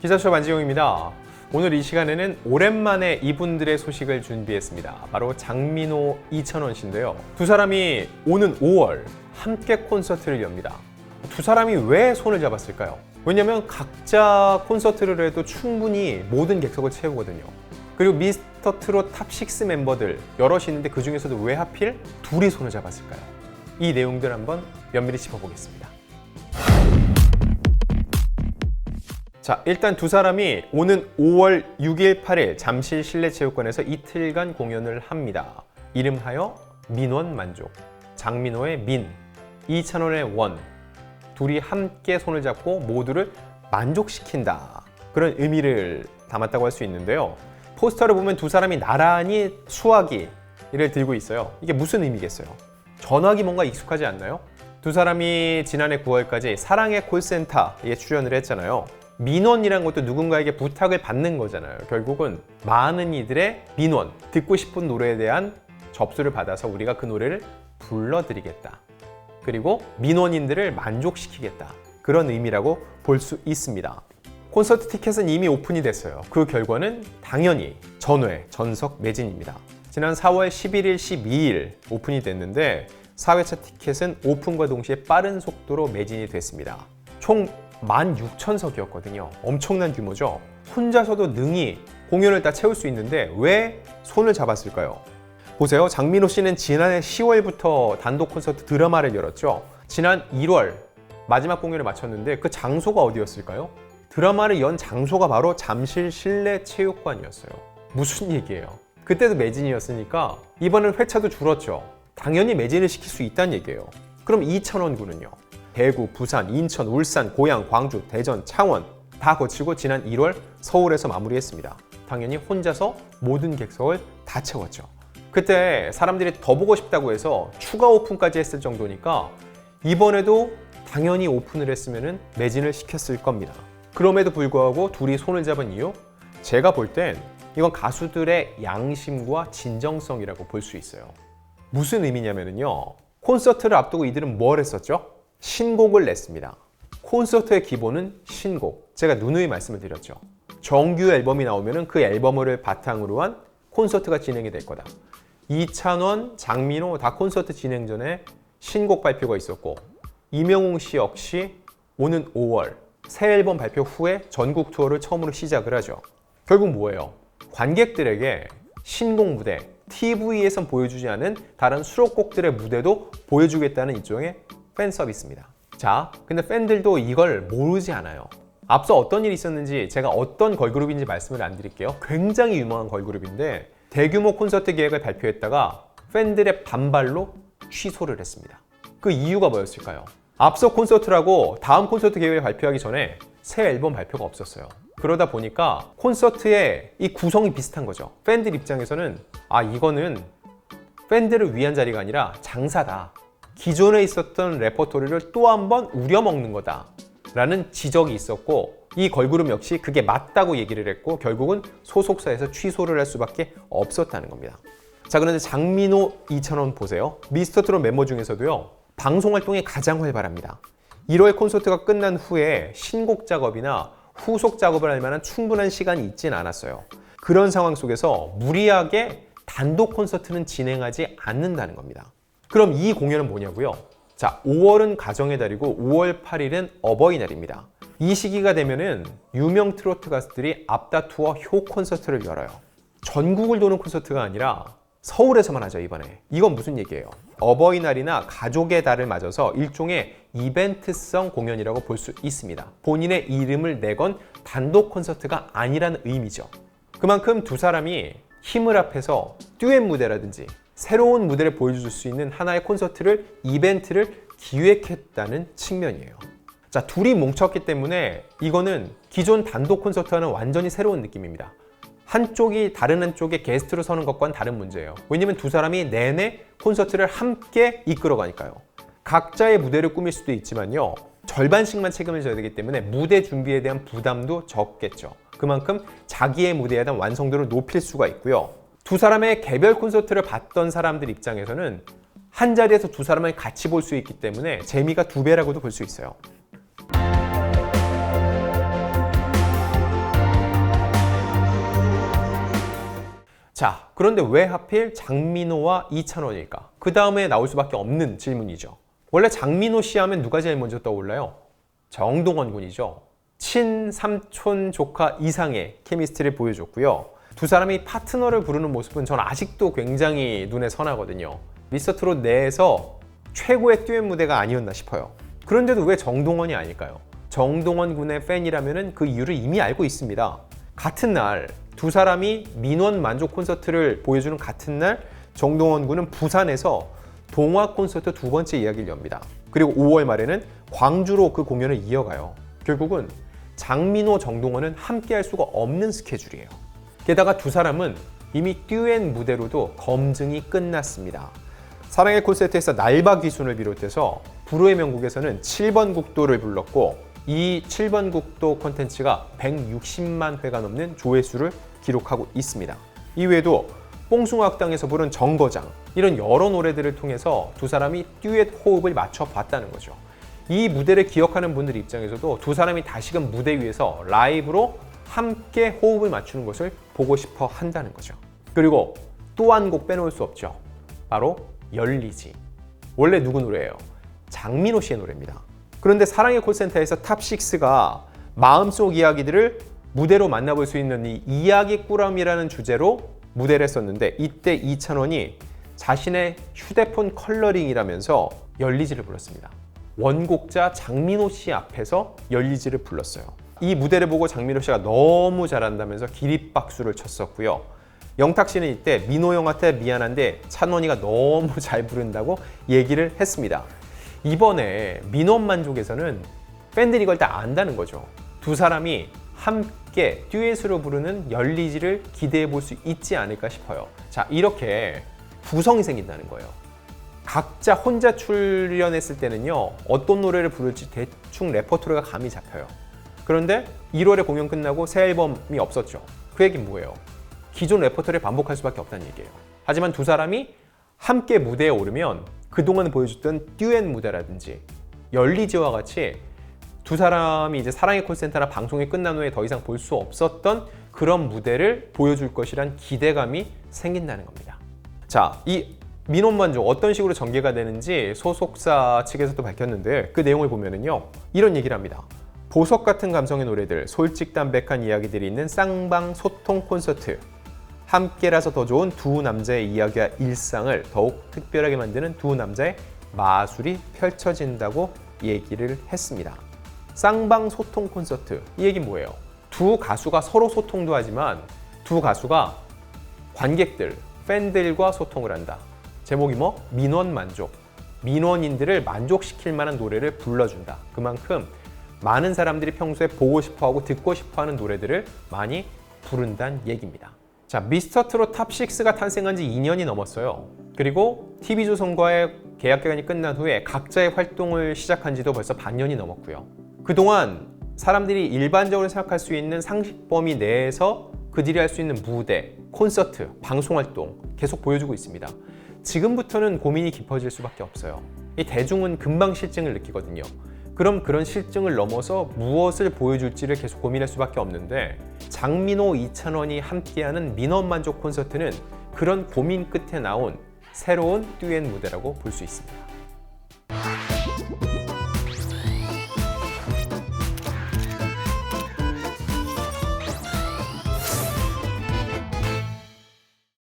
기자수첩 안지용입니다. 오늘 이 시간에는 오랜만에 이분들의 소식을 준비했습니다. 바로 장민호, 이찬원 씨인데요. 두 사람이 오는 5월 함께 콘서트를 엽니다. 두 사람이 왜 손을 잡았을까요? 왜냐면 각자 콘서트를 해도 충분히 모든 객석을 채우거든요. 그리고 미스터 트롯 탑6 멤버들 여럿이 있는데 그 중에서도 왜 하필 둘이 손을 잡았을까요? 이 내용들 한번 면밀히 짚어보겠습니다. 자, 일단 두 사람이 오는 5월 6일, 8일 잠실 실내체육관에서 이틀간 공연을 합니다. 이름하여 민원만족. 장민호의 민, 이찬원의 원. 둘이 함께 손을 잡고 모두를 만족시킨다. 그런 의미를 담았다고 할 수 있는데요. 포스터를 보면 두 사람이 나란히 수화기를 들고 있어요. 이게 무슨 의미겠어요? 전화기 뭔가 익숙하지 않나요? 두 사람이 지난해 9월까지 사랑의 콜센터에 출연을 했잖아요. 민원이란 것도 누군가에게 부탁을 받는 거잖아요. 결국은 많은 이들의 민원, 듣고 싶은 노래에 대한 접수를 받아서 우리가 그 노래를 불러드리겠다. 그리고 민원인들을 만족시키겠다. 그런 의미라고 볼 수 있습니다. 콘서트 티켓은 이미 오픈이 됐어요. 그 결과는 당연히 전회, 전석 매진입니다. 지난 4월 11일, 12일 오픈이 됐는데 4회차 티켓은 오픈과 동시에 빠른 속도로 매진이 됐습니다. 총 16,000석이었거든요. 엄청난 규모죠. 혼자서도 능히 공연을 다 채울 수 있는데 왜 손을 잡았을까요? 보세요. 장민호 씨는 지난해 10월부터 단독 콘서트 드라마를 열었죠. 지난 1월 마지막 공연을 마쳤는데 그 장소가 어디였을까요? 드라마를 연 장소가 바로 잠실 실내체육관이었어요. 무슨 얘기예요? 그때도 매진이었으니까 이번엔 회차도 줄었죠. 당연히 매진을 시킬 수 있다는 얘기예요. 그럼 이찬원 군은요? 대구, 부산, 인천, 울산, 고양, 광주, 대전, 창원 다 거치고 지난 1월 서울에서 마무리했습니다. 당연히 혼자서 모든 객석을 다 채웠죠. 그때 사람들이 더 보고 싶다고 해서 추가 오픈까지 했을 정도니까 이번에도 당연히 오픈을 했으면 매진을 시켰을 겁니다. 그럼에도 불구하고 둘이 손을 잡은 이유? 제가 볼 땐 이건 가수들의 양심과 진정성이라고 볼 수 있어요. 무슨 의미냐면요. 콘서트를 앞두고 이들은 뭘 했었죠? 신곡을 냈습니다. 콘서트의 기본은 신곡. 제가 누누이 말씀을 드렸죠. 정규 앨범이 나오면 그 앨범을 바탕으로 한 콘서트가 진행이 될 거다. 이찬원, 장민호 다 콘서트 진행 전에 신곡 발표가 있었고 이명웅 씨 역시 오는 5월 새 앨범 발표 후에 전국 투어를 처음으로 시작을 하죠. 결국 뭐예요? 관객들에게 신곡 무대, TV에선 보여주지 않은 다른 수록곡들의 무대도 보여주겠다는 일종의 팬 서비스입니다. 자, 근데 팬들도 이걸 모르지 않아요. 앞서 어떤 일이 있었는지 제가 어떤 걸그룹인지 말씀을 안 드릴게요. 굉장히 유명한 걸그룹인데 대규모 콘서트 계획을 발표했다가 팬들의 반발로 취소를 했습니다. 그 이유가 뭐였을까요? 앞서 콘서트라고 다음 콘서트 계획을 발표하기 전에 새 앨범 발표가 없었어요. 그러다 보니까 콘서트의 이 구성이 비슷한 거죠. 팬들 입장에서는 이거는 팬들을 위한 자리가 아니라 장사다. 기존에 있었던 레퍼토리를 또 한 번 우려먹는 거다 라는 지적이 있었고 이 걸그룹 역시 그게 맞다고 얘기를 했고 결국은 소속사에서 취소를 할 수밖에 없었다는 겁니다. 자, 그런데 장민호, 이찬원 보세요. 미스터 트롯 멤버 중에서도요. 방송 활동이 가장 활발합니다. 1월 콘서트가 끝난 후에 신곡 작업이나 후속 작업을 할 만한 충분한 시간이 있진 않았어요. 그런 상황 속에서 무리하게 단독 콘서트는 진행하지 않는다는 겁니다. 그럼 이 공연은 뭐냐고요? 자, 5월은 가정의 달이고 5월 8일은 어버이날입니다. 이 시기가 되면은 유명 트로트 가수들이 앞다투어 효 콘서트를 열어요. 전국을 도는 콘서트가 아니라 서울에서만 하죠, 이번에. 이건 무슨 얘기예요? 어버이날이나 가족의 달을 맞아서 일종의 이벤트성 공연이라고 볼 수 있습니다. 본인의 이름을 내건 단독 콘서트가 아니라는 의미죠. 그만큼 두 사람이 힘을 합해서 듀엣 무대라든지 새로운 무대를 보여줄 수 있는 하나의 콘서트를, 이벤트를 기획했다는 측면이에요. 자, 둘이 뭉쳤기 때문에 이거는 기존 단독 콘서트와는 완전히 새로운 느낌입니다. 한쪽이 다른 한쪽에 게스트로 서는 것과는 다른 문제예요. 왜냐면 두 사람이 내내 콘서트를 함께 이끌어가니까요. 각자의 무대를 꾸밀 수도 있지만요. 절반씩만 책임을 져야 되기 때문에 무대 준비에 대한 부담도 적겠죠. 그만큼 자기의 무대에 대한 완성도를 높일 수가 있고요. 두 사람의 개별 콘서트를 봤던 사람들 입장에서는 한 자리에서 두 사람을 같이 볼 수 있기 때문에 재미가 2배라고도 볼 수 있어요. 자, 그런데 왜 하필 장민호와 이찬원일까? 그 다음에 나올 수밖에 없는 질문이죠. 원래 장민호 씨 하면 누가 제일 먼저 떠올라요? 정동원 군이죠. 친삼촌 조카 이상의 케미스트리를 보여줬고요. 두 사람이 파트너를 부르는 모습은 전 아직도 굉장히 눈에 선하거든요. 미스터트롯 내에서 최고의 듀엣 무대가 아니었나 싶어요. 그런데도 왜 정동원이 아닐까요? 정동원 군의 팬이라면 그 이유를 이미 알고 있습니다. 같은 날 두 사람이 민원 만족 콘서트를 보여주는 같은 날 정동원 군은 부산에서 동화 콘서트 두 번째 이야기를 엽니다. 그리고 5월 말에는 광주로 그 공연을 이어가요. 결국은 장민호, 정동원은 함께 할 수가 없는 스케줄이에요. 게다가 두 사람은 이미 듀엣 무대로도 검증이 끝났습니다. 사랑의 콘서트에서 날바 귀순을 비롯해서 불후의 명곡에서는 7번 국도를 불렀고 이 7번 국도 콘텐츠가 160만 회가 넘는 조회수를 기록하고 있습니다. 이외에도 뽕숭아학당에서 부른 정거장 이런 여러 노래들을 통해서 두 사람이 듀엣 호흡을 맞춰봤다는 거죠. 이 무대를 기억하는 분들 입장에서도 두 사람이 다시금 무대 위에서 라이브로 함께 호흡을 맞추는 것을 보고 싶어 한다는 거죠. 그리고 또 한 곡 빼놓을 수 없죠. 바로 열리지. 원래 누구 노래예요? 장민호 씨의 노래입니다. 그런데 사랑의 콜센터에서 탑6가 마음속 이야기들을 무대로 만나볼 수 있는 이 이야기꾸러미라는 주제로 무대를 했었는데 이때 이찬원이 자신의 휴대폰 컬러링이라면서 열리지를 불렀습니다. 원곡자 장민호 씨 앞에서 열리지를 불렀어요. 이 무대를 보고 장민호 씨가 너무 잘한다면서 기립박수를 쳤었고요. 영탁 씨는 이때 민호 형한테 미안한데 찬원이가 너무 잘 부른다고 얘기를 했습니다. 이번에 민원만족에서는 팬들이 이걸 다 안다는 거죠. 두 사람이 함께 듀엣으로 부르는 열리지를 기대해 볼 수 있지 않을까 싶어요. 자, 이렇게 구성이 생긴다는 거예요. 각자 혼자 출연했을 때는요, 어떤 노래를 부를지 대충 레퍼토리가 감이 잡혀요. 그런데 1월에 공연 끝나고 새 앨범이 없었죠. 그 얘기는 뭐예요? 기존 레퍼토리를 반복할 수밖에 없다는 얘기예요. 하지만 두 사람이 함께 무대에 오르면 그동안 보여줬던 듀엣 무대라든지 열리지와 같이 두 사람이 이제 사랑의 콜센터나 방송이 끝난 후에 더 이상 볼 수 없었던 그런 무대를 보여줄 것이란 기대감이 생긴다는 겁니다. 자, 이 민원만족 어떤 식으로 전개가 되는지 소속사 측에서도 밝혔는데 그 내용을 보면은요, 이런 얘기를 합니다. 보석 같은 감성의 노래들, 솔직담백한 이야기들이 있는 쌍방 소통 콘서트. 함께라서 더 좋은 두 남자의 이야기와 일상을 더욱 특별하게 만드는 두 남자의 마술이 펼쳐진다고 얘기를 했습니다. 쌍방 소통 콘서트, 이 얘기는 뭐예요? 두 가수가 서로 소통도 하지만 두 가수가 관객들, 팬들과 소통을 한다. 제목이 뭐? 민원만족. 민원인들을 만족시킬 만한 노래를 불러준다. 그만큼 많은 사람들이 평소에 보고 싶어하고 듣고 싶어하는 노래들을 많이 부른다는 얘기입니다. 자, 미스터트롯 탑6가 탄생한 지 2년이 넘었어요. 그리고 TV조선과의 계약 기간이 끝난 후에 각자의 활동을 시작한 지도 벌써 반년이 넘었고요. 그동안 사람들이 일반적으로 생각할 수 있는 상식 범위 내에서 그들이 할 수 있는 무대, 콘서트, 방송활동 계속 보여주고 있습니다. 지금부터는 고민이 깊어질 수밖에 없어요. 이 대중은 금방 실증을 느끼거든요. 그럼 그런 실증을 넘어서 무엇을 보여줄지를 계속 고민할 수밖에 없는데 장민호, 이찬원이 함께하는 민원만족 콘서트는 그런 고민 끝에 나온 새로운 듀엣 무대라고 볼 수 있습니다.